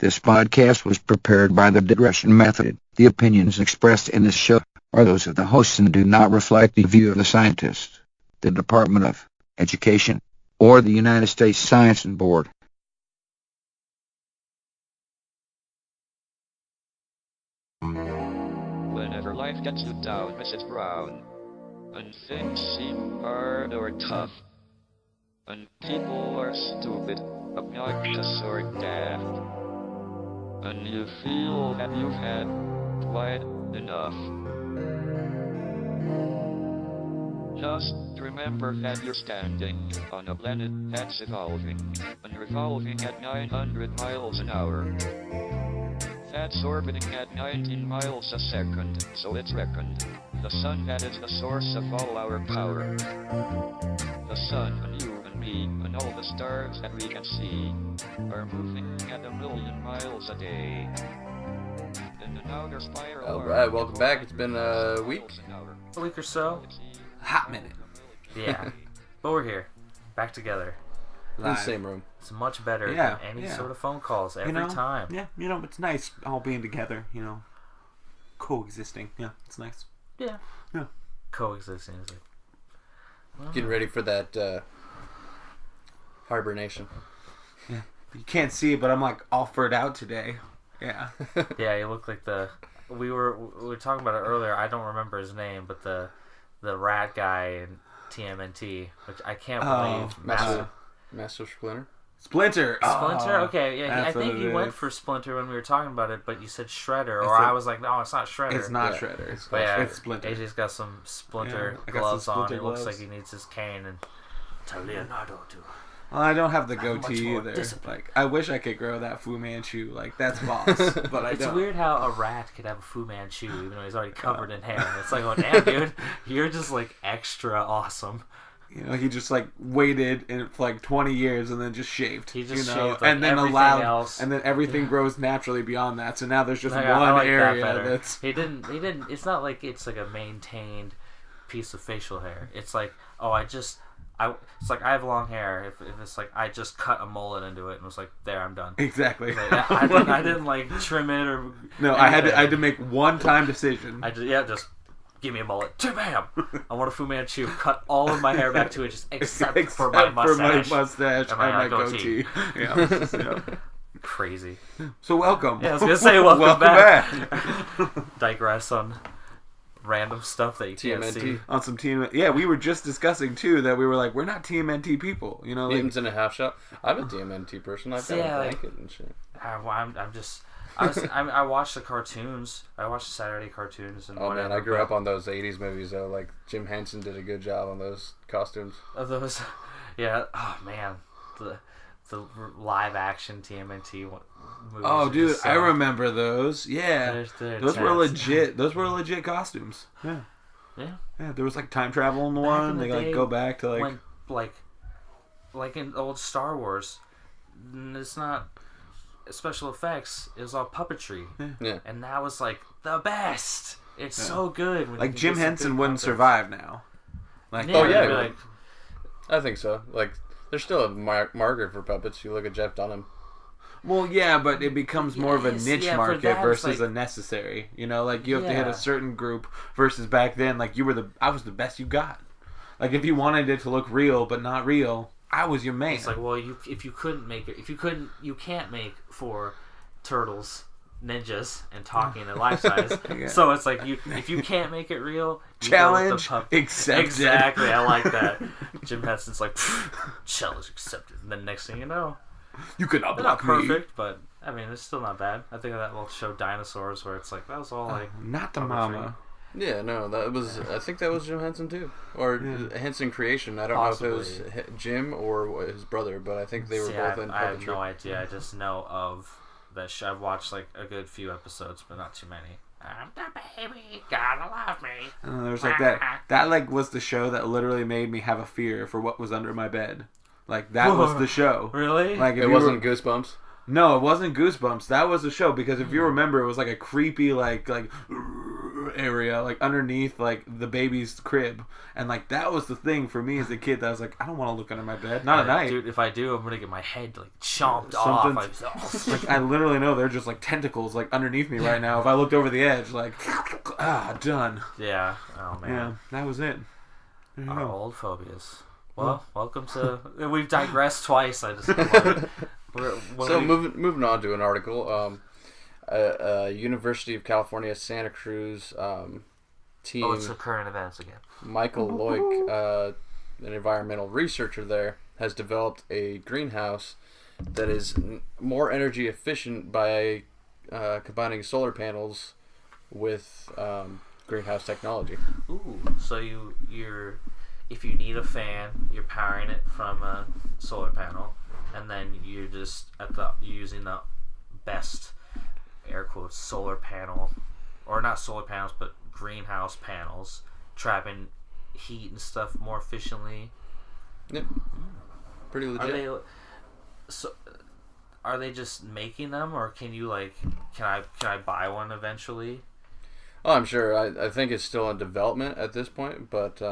This podcast was prepared by the Digression Method. The opinions expressed in this show are those of the hosts and do not reflect the view of the scientists, the Department of Education, or the United States Science Board. Whenever life gets you down, Mrs. Brown, and things seem hard or tough, and people are stupid, obnoxious, or daft, and you feel that you've had quite enough. Just remember that you're standing on a planet that's evolving and revolving at 900 miles an hour. That's orbiting at 19 miles a second, so it's reckoned. The sun that is the source of all our power. The sun and you and me and all the stars that we can see are moving at 1,000,000 miles a day. In an outer spiral. Alright, welcome back. It's been a week. A week or so. Hot minute. Yeah. But we're here. Back together. In the same room. It's much better Yeah, than any yeah. sort of phone calls every time. Yeah, it's nice all being together, coexisting. Yeah, it's nice. Yeah. Yeah. Coexisting is like... well, Getting ready for that hibernation. Yeah. You can't see it, but I'm like all furred out today. Yeah. Yeah, you look like we were talking about it earlier. I don't remember his name, but the rat guy in TMNT, which I can't believe. Master Splinter? Splinter. Splinter? Okay, yeah. I That's think what you it went is. for Splinter when we were talking about it, but you said Shredder, or I was like, no, it's not Shredder. It's not Yeah. Shredder. But yeah, It's Splinter. AJ's got some Splinter Yeah, I got gloves some on. Splinter It looks gloves. like he needs his cane and tell Leonardo to... Well, I don't have the Have much goatee more either. discipline. Like, I wish I could grow that Fu Manchu. Like, that's boss. But I It's don't. weird how a rat could have a Fu Manchu even though he's already covered in hair. It's like, oh damn, dude, you're just like extra awesome. He just like waited for like 20 years and then just shaved. He just shaved, like, and then everything else. and then everything grows naturally beyond that. So now there's just Like, I one like that area better. that's. He didn't. It's not like it's like a maintained piece of facial hair. It's like, oh, it's like I have long hair. If it's like I just cut a mullet into it and was like, there, I'm done. Exactly. Like, I didn't like trim it or. No, I had to make one time decision. Just give me a mullet. Bam! I want a Fu Manchu. Cut all of my hair back to it, just except for my mustache. and my goatee. Yeah. Crazy. So welcome. Yeah, I was gonna say welcome back. back. Digress on random stuff that you can't TMNT. see. On some TMNT. Yeah, we were just discussing too that we were like, we're not TMNT people. Like, Mutants in a half shot. I'm a TMNT person. I've got Yeah, a like- blanket and shit. I watched the cartoons. I watched the Saturday cartoons and Oh whatever. man, I grew up on those 80s movies though. Like, Jim Henson did a good job on those costumes. Of those, yeah. Oh man, the live action TMNT movies. oh, are dude, just so- I remember those. Yeah, They're those were intense. legit. Those were legit costumes. Yeah. Yeah. Yeah, there was like time travel in the Back one. in the They like day, go back to when like in old Star Wars, it's not special effects. It was all puppetry, Yeah. and that was like the best. It's so good. When you like can Jim get some Henson good wouldn't puppets. survive now. Like Yeah, Oh, yeah, they'd be yeah. like, I think so. Like, there's still a market for puppets. You look at Jeff Dunham. well, yeah, but it becomes more of a Yes, niche yeah, for market that, it's versus like- a necessary. Like you have to hit Yeah. a certain group versus back then. Like I was the best you got. Like if you wanted it to look real but not real, I was your man. it's like, well, if you can't make 4 turtles, ninjas, and talking in life size. Yeah. So it's like if you can't make it real, you Challenge go with the accepted. Exactly, I like that. Jim Henson's like, challenge accepted, and then next thing you know, You cannot they're not block me. perfect, but I mean, it's still not bad. I think of that little show Dinosaurs, where it's like that was all like Not the puppetry. mama. Yeah, no, I think that was Jim Henson too. Or Henson Creation. I don't know if it was Jim or his brother, but I think they were See, both in I have puppetry. no idea. I just know of that show. I've watched like a good few episodes, but not too many. I'm the baby, gotta love me. There's like that. That like was the show that literally made me have a fear for what was under my bed. Like that was the show. Really? Like if It you wasn't were- Goosebumps. No, it wasn't Goosebumps. That was the show because if you remember, it was like a creepy like area, like underneath like the baby's crib, and like that was the thing for me as a kid. That I was like, I don't want to look under my bed, not at night. Dude, if I do, I'm gonna get my head like chomped off. Like I literally know they're just like tentacles like underneath me right now. If I looked over the edge, like done. Yeah. Oh man. Yeah, that was it. There you Our go. old phobias. Well, welcome to. We've digressed twice. I just love it. Moving on to an article. University of California, Santa Cruz team. Oh, it's the current events again. Michael Loic, an environmental researcher there, has developed a greenhouse that is more energy efficient by combining solar panels with greenhouse technology. Ooh, so you're if you need a fan, you're powering it from a solar panel, and then you're just you're using the best air quotes solar panel, or not solar panels, but greenhouse panels, trapping heat and stuff more efficiently. Yep, pretty legit. Are they just making them, or can you can I buy one eventually? Oh, I'm sure. I think it's still in development at this point, but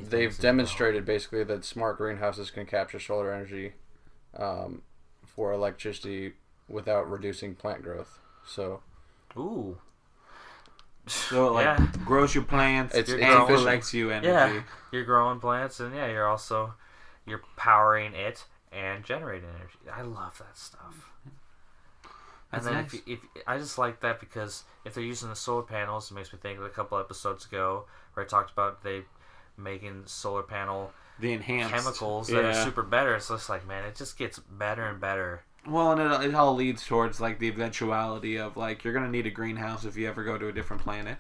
they've demonstrated basically that smart greenhouses can capture solar energy for electricity without reducing plant growth. So, ooh, so it grows your plants, it collects you energy. Yeah, you're growing plants, and you're powering it and generating energy. I love that stuff. That's and then nice. if I just like that because if they're using the solar panels, it makes me think of a couple episodes ago where I talked about they making solar panel The enhanced chemicals that are super better. So it's like, man, it just gets better and better. Well, and it all leads towards like the eventuality of like you're gonna need a greenhouse if you ever go to a different planet.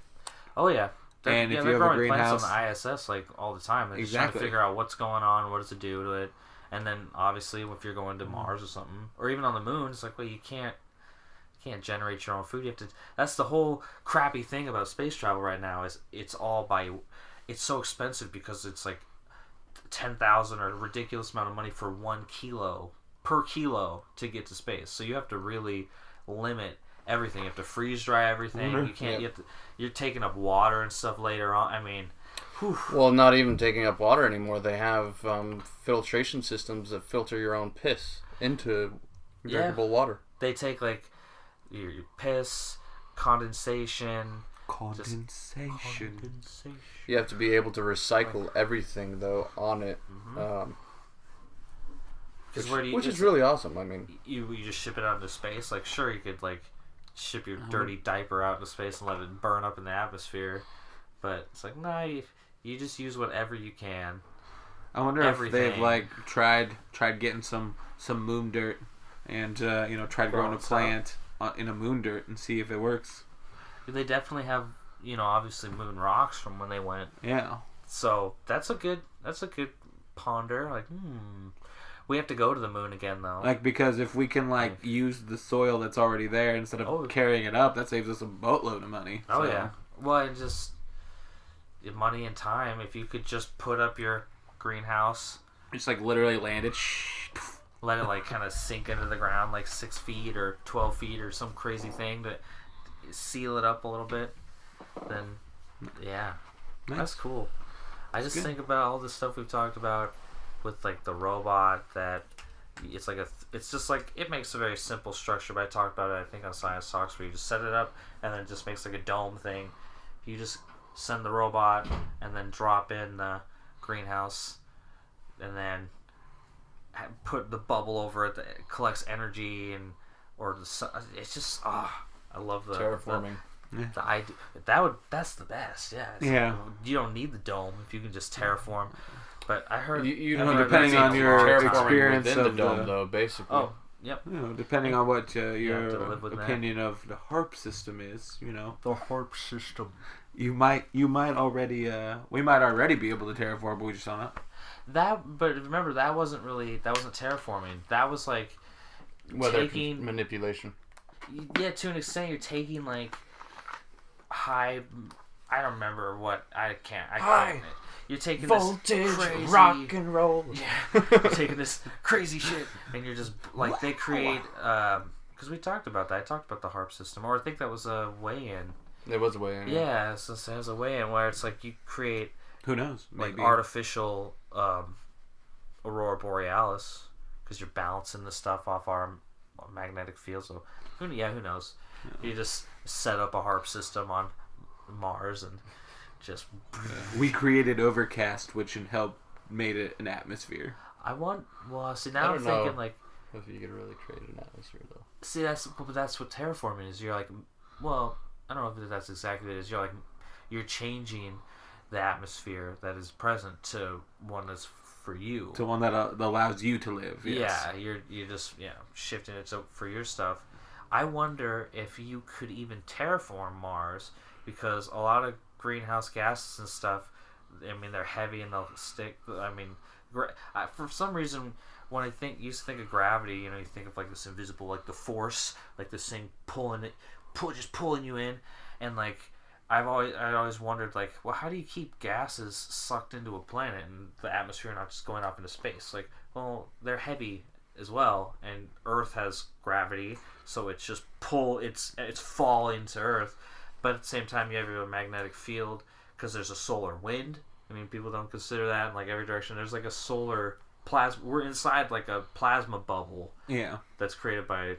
Oh yeah. And if you they're have a growing plants greenhouse on the ISS like all the time. They're just trying to figure out what's going on, what does it do to it, and then obviously if you're going to Mars or something, or even on the moon, it's like, well, you can't generate your own food. You have to. That's the whole crappy thing about space travel right now is it's so expensive because it's like 10,000 or a ridiculous amount of money for 1 kilo per kilo to get to space. So you have to really limit everything. You have to freeze dry everything. You can't. You're taking up water and stuff later on. I mean, whew. Well, not even taking up water anymore. They have filtration systems that filter your own piss into drinkable water. They take like your piss, condensation. You have to be able to recycle everything though on it, which is really awesome. I mean, you just ship it out into space. Like, sure, you could like ship your dirty diaper out into space and let it burn up in the atmosphere, but it's like, no, you just use whatever you can. I wonder if they've like tried getting some moon dirt and tried growing a plant in a moon dirt and see if it works. They definitely have, obviously moon rocks from when they went. Yeah. So that's a good ponder. Like, we have to go to the moon again though. Like, because if we can use the soil that's already there instead of carrying it up, that saves us a boatload of money. Oh yeah. Well, and just money and time. If you could just put up your greenhouse, just like literally land it. Let it like kind of sink into the ground like 6 feet or 12 feet or some crazy thing to seal it up a little bit, then nice. That's cool. I just think about all the stuff we've talked about with like the robot that it's just like it makes a very simple structure, but I talked about it I think on Science Talks where you just set it up and then it just makes like a dome thing. You just send the robot and then drop in the greenhouse and then put the bubble over it that collects energy or the sun. It's just I love the terraforming. The idea that's the best. Yeah. You don't need the dome if you can just terraform. But I heard depending on your experience within of the dome, though, basically. Oh, yep. Depending on what your opinion of the HARP system is, the HARP system. You might already we might already be able to terraform, but we just don't know. But remember that wasn't terraforming. That was like taking manipulation. Yeah, to an extent, you're taking like high. I don't remember what I can't. You're taking voltage, this crazy rock and roll. Yeah, you're taking this crazy shit, and you're just like they create. Because we talked about that. I talked about the HARP system, or I think that was a weigh-in. There was a way in. Yeah, so there's a way in where it's like you create. Who knows? Maybe. Like artificial aurora borealis because you're bouncing the stuff off our magnetic field. So who knows? Yeah. You just set up a HARP system on Mars and just. We created overcast, which made it an atmosphere. Well, see now I'm thinking like. If you could really create an atmosphere, though. See, that's what terraforming is. You're like, well, I don't know if that's exactly what it is. You're changing the atmosphere that is present to one that's for you. To one that allows you to live. Yes. Yeah, you're just shifting it for your stuff. I wonder if you could even terraform Mars, because a lot of greenhouse gases and stuff, I mean, they're heavy and they'll stick. I mean, for some reason, when I used to think of gravity, you think of like this invisible, like the force, like this thing just pulling you in, and like I always wondered, like, well, how do you keep gases sucked into a planet and the atmosphere not just going off into space? Like, well, they're heavy as well, and Earth has gravity, so it's just it's fall into Earth, but at the same time you have your magnetic field because there's a solar wind. I mean, people don't consider that in like every direction. There's like a solar plasma. We're inside like a plasma bubble. Yeah. That's created by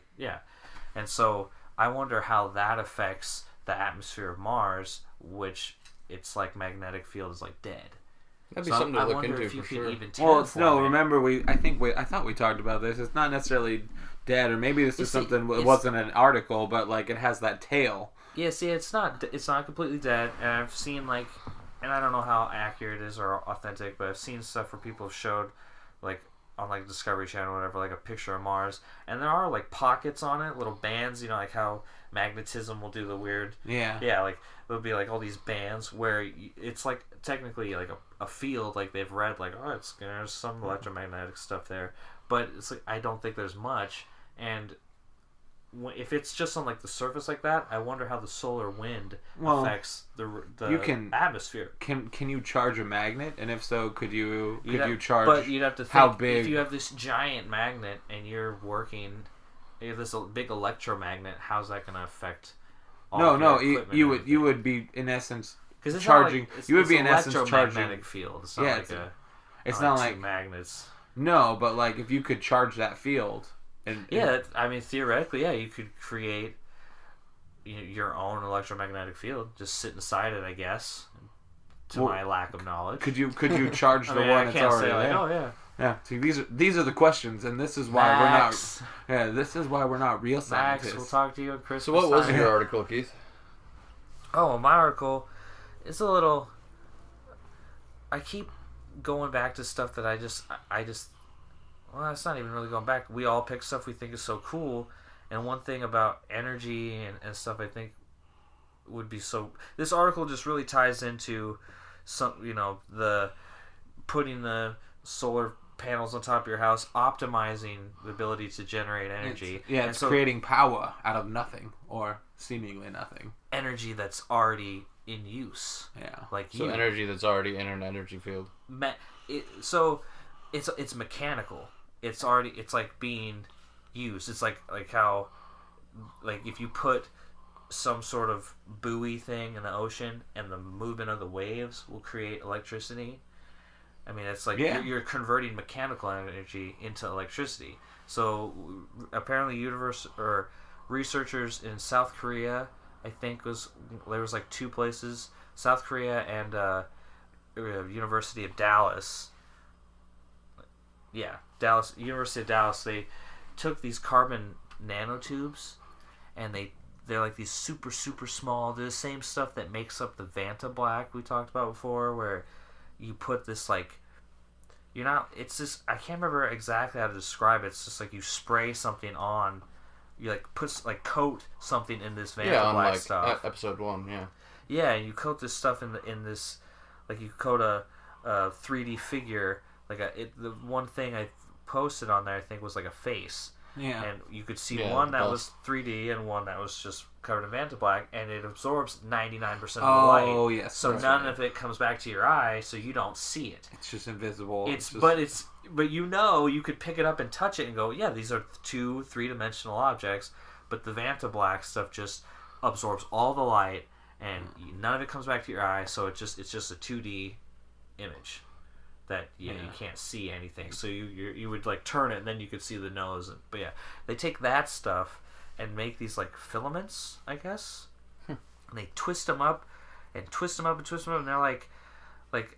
and so I wonder how that affects the atmosphere of Mars, which its like magnetic field is like dead. That'd be something to look into for sure. Remember I thought we talked about this. It's not necessarily dead, or maybe this is something. It wasn't an article, but like it has that tail. Yeah. See, it's not completely dead, and I've seen like, and I don't know how accurate it is or authentic, but I've seen stuff where people have showed, like on like Discovery Channel or whatever, like a picture of Mars, and there are like pockets on it, little bands, like how magnetism will do the weird. Yeah, like there'll be like all these bands where it's like technically like a field, like they've read like, oh, there's some electromagnetic stuff there, but it's like I don't think there's much, and if it's just on like the surface like that, I wonder how the solar wind affects the atmosphere. Can you charge a magnet? And if so, could you charge? But you'd have to think, how big? If you have this giant magnet and you have this big electromagnet, how's that going to affect? You would be in essence charging. You would be in essence charging. Magnetic field. It's not it's not like magnets. No, but like if you could charge that field. I mean, theoretically, you could create your own electromagnetic field. Just sit inside it, I guess. To my lack of knowledge, could you charge the one that's already there? Oh yeah. Yeah. See, these are the questions, and this is why we're not. Yeah, this is why we're not real scientists. Max, we'll talk to you at Christmas. So, what was your article, Keith? Oh, my article is a little. I keep going back to stuff that I just. Well, it's not even really going back. We all pick stuff we think is so cool, and one thing about energy and stuff I think would be so. This article just really ties into some, the putting the solar panels on top of your house, optimizing the ability to generate energy. It's creating power out of nothing or seemingly nothing. Energy that's already in use. Yeah. Energy that's already in an energy field. It's mechanical. It's like being used. It's like how, like if you put some sort of buoy thing in the ocean and the movement of the waves will create electricity. I mean, it's like you're converting mechanical energy into electricity. So apparently researchers in South Korea, I think there was like two places, South Korea and University of Dallas. Yeah, University of Dallas, they took these carbon nanotubes and they're like these super, super small. They're the same stuff that makes up the Vanta Black we talked about before, where you put this like, it's just, I can't remember exactly how to describe it. It's just like you spray something on, you like coat something in this Vanta Black stuff. Episode 1, yeah. Yeah, and you coat this stuff in this, like you coat a 3D figure. The one thing I posted on there, I think, was like a face. Yeah. And you could see one that was 3D and one that was just covered in Vanta Black, and it absorbs 99% of the light. Oh, yes. So none of it comes back to your eye, so you don't see it. It's just invisible. But you could pick it up and touch it and go, yeah, these are 2 3-dimensional objects, but the Vanta Black stuff just absorbs all the light and none of it comes back to your eye, so it's just a 2D image that you can't see anything. So you would like turn it, and then you could see the nose. But yeah, they take that stuff and make these like filaments, I guess, and they twist them up and twist them up and twist them up, and they're like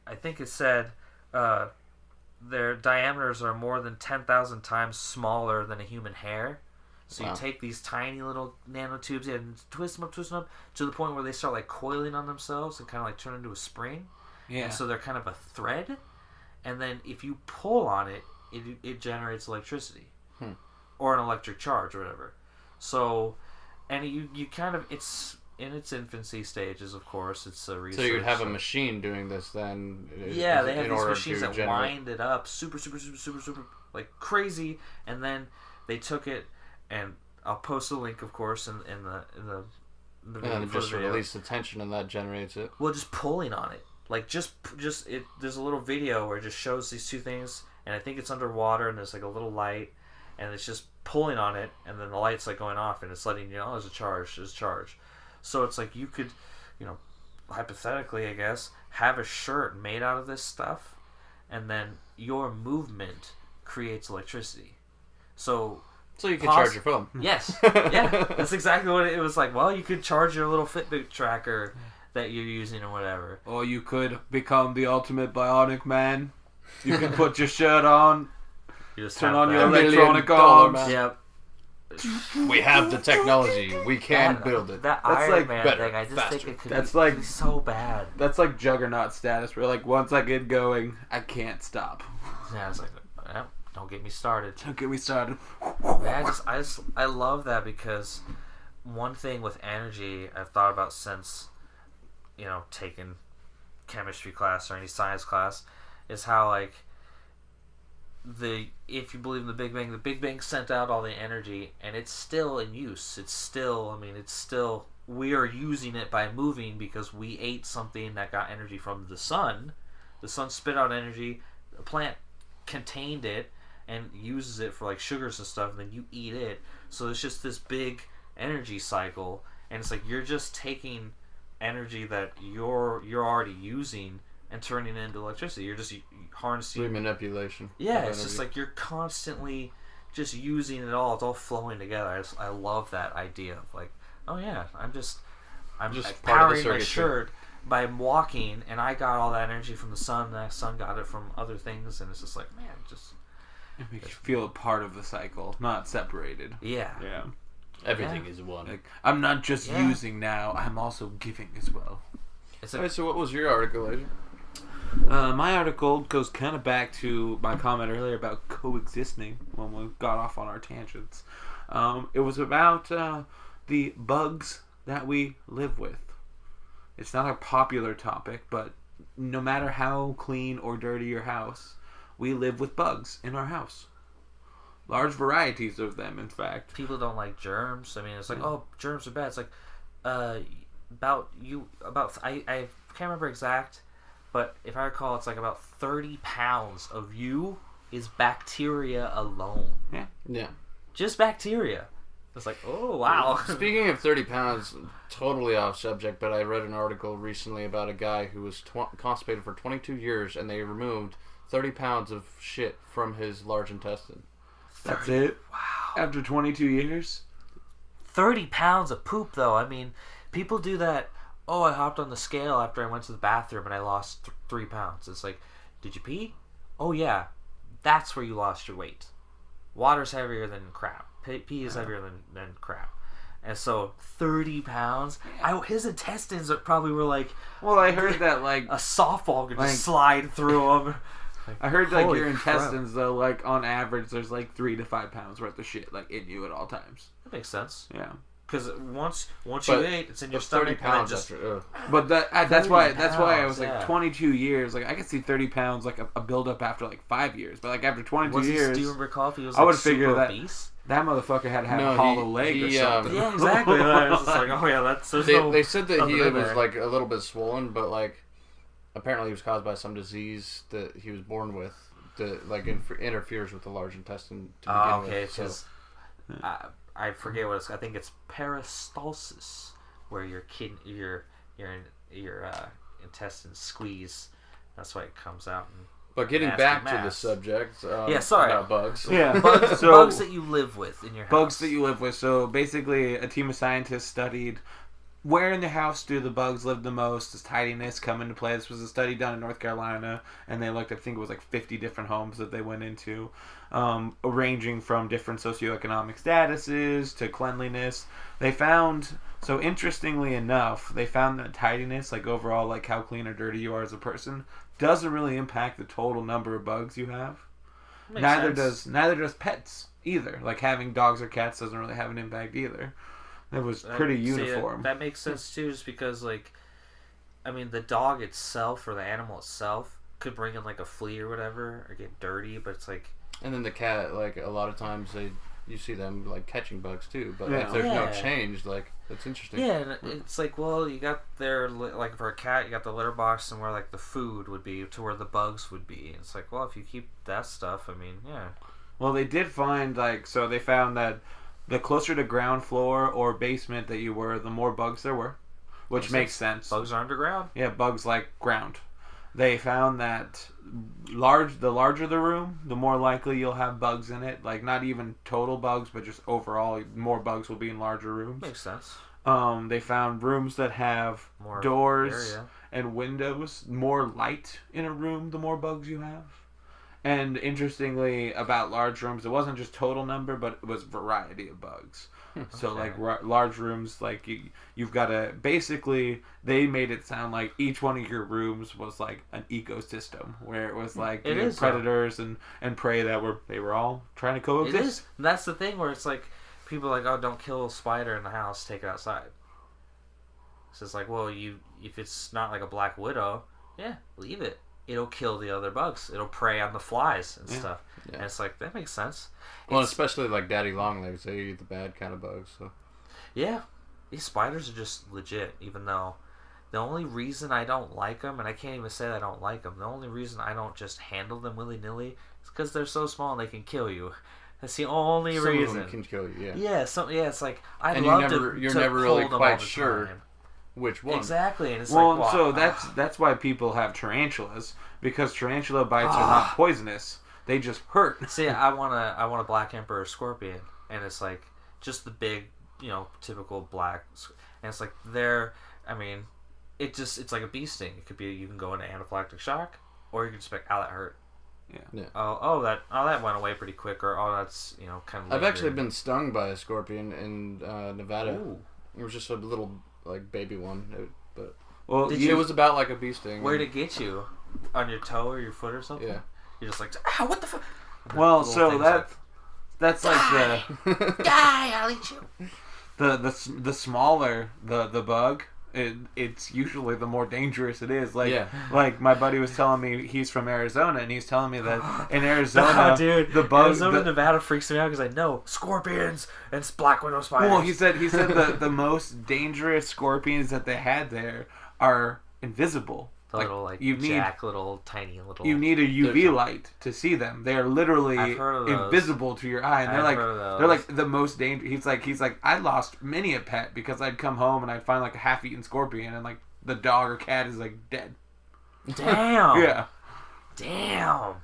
I think it said their diameters are more than 10,000 times smaller than a human hair. So you take these tiny little nanotubes and twist them up to the point where they start like coiling on themselves and kind of like turn into a spring. Yeah. And so they're kind of a thread, and then if you pull on it, it generates electricity or an electric charge or whatever. So, and you kind of, it's in its infancy stages, of course. It's a research. So you'd have a machine doing this then. Yeah, they have these machines that wind it up super like crazy, and then they took it, and I'll post a link, of course, in the video. And just release the tension, and that generates it. Well, just pulling on it. Like, just it. There's a little video where it just shows these two things, and I think it's underwater, and there's like a little light, and it's just pulling on it, and then the light's like going off, and it's letting you know there's a charge. So it's like you could, hypothetically, I guess, have a shirt made out of this stuff, and then your movement creates electricity. So you can charge your phone. Yes. Yeah. That's exactly what it was like. Well, you could charge your little Fitbit tracker that you're using or whatever. Or you could become the ultimate bionic man. You can put your shirt on, You just turn have on that. your electronic $1 million arms. Yep. We have the technology. We can build it. That That's Iron like Man better, thing, I just faster. think it could That's be like- so bad. That's like Juggernaut status, where like once I get going, I can't stop. Yeah, it's like, don't get me started. Don't get me started. Man, I love that, because one thing with energy I've thought about since, taking chemistry class or any science class, is how like if you believe in the Big Bang sent out all the energy, and it's still in use. It's still, we are using it by moving because we ate something that got energy from the sun. The sun spit out energy, the plant contained it and uses it for like sugars and stuff, and then you eat it. So it's just this big energy cycle, and it's like you're just taking energy that you're already using and turning it into electricity. You're just harnessing Remanipulation. Yeah, it's just like you're constantly just using it all. It's all flowing together. I love that idea of like, oh yeah, I'm just powering my shirt by walking, and I got all that energy from the sun. The sun got it from other things, and it's just like, man, It makes you feel a part of the cycle, not separated. Yeah. Everything is one. Like, I'm not just using now, I'm also giving as well. Alright, so what was your article, Agent? My article goes kind of back to my comment earlier about coexisting when we got off on our tangents. It was about the bugs that we live with. It's not a popular topic, but no matter how clean or dirty your house, we live with bugs in our house. Large varieties of them, in fact. People don't like germs. I mean, it's like, oh, germs are bad. It's like, I can't remember exact, but if I recall, it's like about 30 pounds of you is bacteria alone. Yeah. Just bacteria. It's like, oh, wow. Speaking of 30 pounds, totally off subject, but I read an article recently about a guy who was constipated for 22 years, and they removed 30 pounds of shit from his large intestine. That's it? Wow. After 22 years? 30 pounds of poop, though. I mean, people do that. Oh, I hopped on the scale after I went to the bathroom and I lost 3 pounds. It's like, did you pee? Oh, yeah. That's where you lost your weight. Water's heavier than crap. Pee is heavier than crap. And so, 30 pounds. His intestines probably were like... Well, I heard that, like... A softball could just slide through them. I heard, like, your crap. intestines, though, like, on average, there's, like, 3 to 5 pounds worth of shit, like, in you at all times. That makes sense. Yeah. Because once you ate, it's in your stomach. 30 pounds just, after... But that's why I was, like, yeah. 22 years. Like, I could see 30 pounds, like, a build-up after, like, 5 years. But, like, after 22 years... Do you recall if he was, I would figure super that... obese? That motherfucker had to have a hollow leg or something. Yeah, exactly. I was just like, oh yeah, that's... They said that he was, there. like, a little bit swollen, but, like, apparently he was caused by some disease that he was born with that, like, interferes with the large intestine to begin with. Okay, because I forget what it's... I think it's peristalsis, where your your intestines squeeze. That's why it comes out. But getting nasty back to the mass. subject, sorry. about bugs. Yeah. Bugs that you live with in your house. Bugs that you live with. So basically, a team of scientists studied where in the house do the bugs live the most? Does tidiness come into play? This was a study done in North Carolina, and they looked, I think it was like 50 different homes that they went into, ranging from different socioeconomic statuses to cleanliness. They found, so interestingly enough, they found that tidiness, like overall, like how clean or dirty you are as a person, doesn't really impact the total number of bugs you have. Neither does pets either. Like having dogs or cats doesn't really have an impact either. It was pretty uniform. That makes sense too, just because the dog itself or the animal itself could bring in like a flea or whatever or get dirty, but it's like. And then the cat, like a lot of times you see them like catching bugs too, but Yeah. if there's no change, like that's interesting. Yeah, and it's like, well, you got there, like for a cat, you got the litter box and where like the food would be to where the bugs would be. It's like, well, if you keep that stuff, yeah. Well, they did find, they found that the closer to ground floor or basement that you were, the more bugs there were, which makes sense. Bugs are underground. Yeah, bugs like ground. They found that the larger the room, the more likely you'll have bugs in it. Like, not even total bugs, but just overall, more bugs will be in larger rooms. Makes sense. They found rooms that have More doors area. and windows, more light in a room, the more bugs you have. And interestingly, about large rooms, it wasn't just total number, but it was variety of bugs. So, like, large rooms, like, you've got to... Basically, they made it sound like each one of your rooms was, like, an ecosystem, where it was, like, predators and prey that they were all trying to coexist. It is. And that's the thing where it's like, people are like, oh, don't kill a spider in the house, take it outside. So it's like, well, if it's not like a black widow, leave it. It'll kill the other bugs. It'll prey on the flies and stuff. Yeah. And it's like, that makes sense. Well, especially like daddy longlegs, they eat the bad kind of bugs. So. Yeah. These spiders are just legit, even though the only reason I don't like them, and I can't even say that I don't like them, the only reason I don't just handle them willy-nilly is because they're so small and they can kill you. That's the only reason. Some of them can kill you, yeah. Yeah, it's like, you're never really quite sure which one. Exactly, and it's that's why people have tarantulas, because tarantula bites are not poisonous; they just hurt. See, I want a black emperor scorpion, and it's like just the big, typical black, and it's like it's like a bee sting. It could be you can go into anaphylactic shock, or you can just be like, that hurt. Yeah. That went away pretty quick, or that's kind of. I've actually been stung by a scorpion in Nevada. Ooh. It was just a little like baby one, but it was about like a bee sting. Where'd it get you? On your toe or your foot or something? Yeah. You're just like, what the fuck? Well, so that's like I'll eat you. The smaller the bug, it's usually the more dangerous it is. Like my buddy was telling me, he's from Arizona, and he's telling me that in Arizona, the bugs, Nevada freaks me out because I know scorpions and black widow spiders. Well, he said the most dangerous scorpions that they had there are invisible. The little little tiny little. You need a UV light to see them. They are literally invisible to your eye, and they're like the most dangerous. He's like I lost many a pet because I'd come home and I'd find like a half-eaten scorpion, and like the dog or cat is like dead. Damn. Yeah. Damn.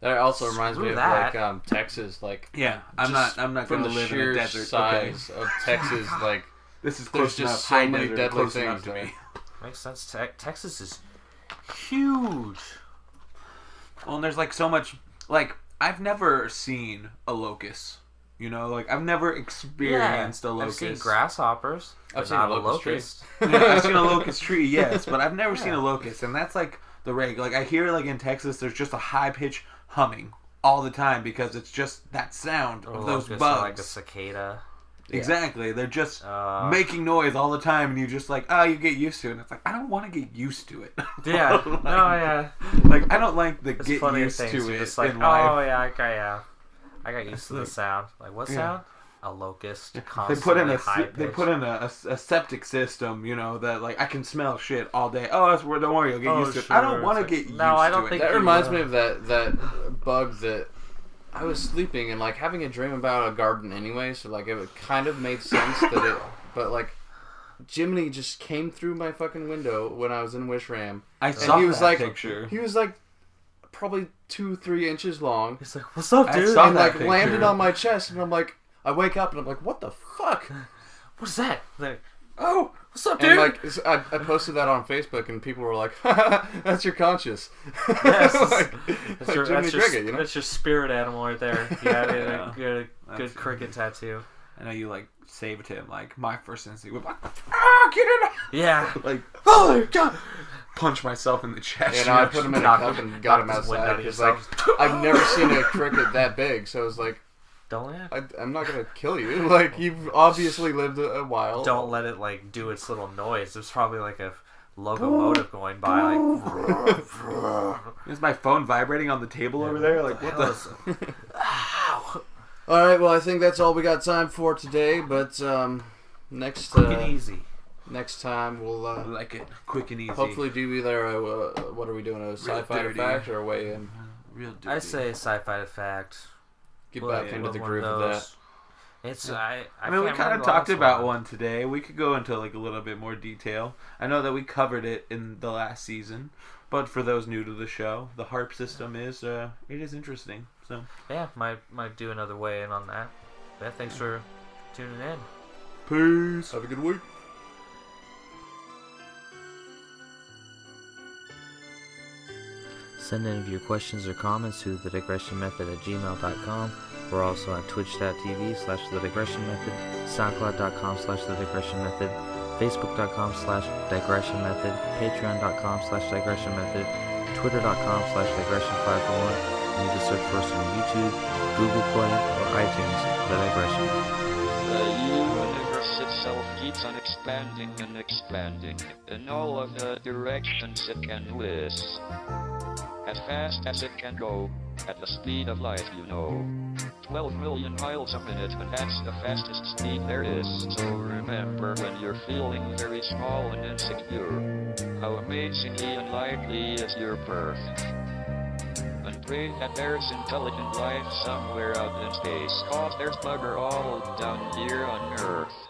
That also reminds me of like Texas, like I'm not going to live in a desert. Size of Texas, like this is close there's enough. just so many deadly things to me. Makes sense. Texas is huge. Well, and there's like so much. Like I've never seen a locust. I've never experienced a locust. I've seen grasshoppers. I've seen a locust tree. I've seen a locust tree, yes, but I've never seen a locust, and that's like the regular. Like I hear like in Texas, there's just a high pitch humming all the time because it's just that sound of those bugs. Like a cicada. Exactly. They're just making noise all the time, and you just like, you get used to it. And it's like, I don't want to get used to it. Yeah. Like, I don't like the get used to it just like, in life. I got used to the sound. Like, what sound? A locust. They put in a septic system, that like I can smell shit all day. Oh, that's where. Don't worry, you'll get used to it. I don't want to get used to it. I don't think that reminds me of that bug that. I was sleeping and like having a dream about a garden anyway, so like it kind of made sense that but like Jiminy just came through my fucking window when I was in Wishram. I saw he was that like, picture. He was like probably 2-3 inches long. He's like, "What's up, dude?" And like landed on my chest, and I'm like, I wake up and I'm like, what the fuck? What's that? Like, oh, what's up, dude? And like, I posted that on Facebook, and people were like, "That's your conscience." Yes, like, that's your Cricket, you know? That's your spirit animal right there. You got a good cricket tattoo. I know you like saved him. Like my first instinct was like, "Ah, get it!" Yeah, Like, oh God! Punch myself in the chest. And I put him in a cup and got him outside because like I've never seen a cricket that big, so I was like, don't let it. I'm not gonna kill you. Like, you've obviously lived a while. Don't let it like do its little noise. There's probably like a locomotive going by. Like, is my phone vibrating on the table over there? Like, what the? Ow. All right, well, I think that's all we got time for today. But next Quick and easy. Next time we'll Like it quick and easy. hopefully do either what are we doing, a sci-fi dirty. fact or a way in? Real dirty. I say sci-fi fact. Get back into the groove of that. It's I mean, we kind of talked about one today. We could go into like a little bit more detail. I know that we covered it in the last season, but for those new to the show, the harp system is it is interesting. So yeah, might do another way in on that. Yeah, thanks for tuning in. peace. Have a good week. Send any of your questions or comments to TheDigressionMethod@gmail.com. We're also on twitch.tv/TheDigressionMethod, SoundCloud.com/TheDigressionMethod, Facebook.com/DigressionMethod, Patreon.com/DigressionMethod, Twitter.com/Digression541. You need to search for us on YouTube, Google Play, or iTunes, The Digression. The universe itself keeps on expanding and expanding in all of the directions it can whiz. As fast as it can go, at the speed of light, you know. 12 million miles a minute, and that's the fastest speed there is. So remember, when you're feeling very small and insecure, how amazingly unlikely is your birth. And pray that there's intelligent life somewhere out in space, 'cause there's bugger all down here on Earth.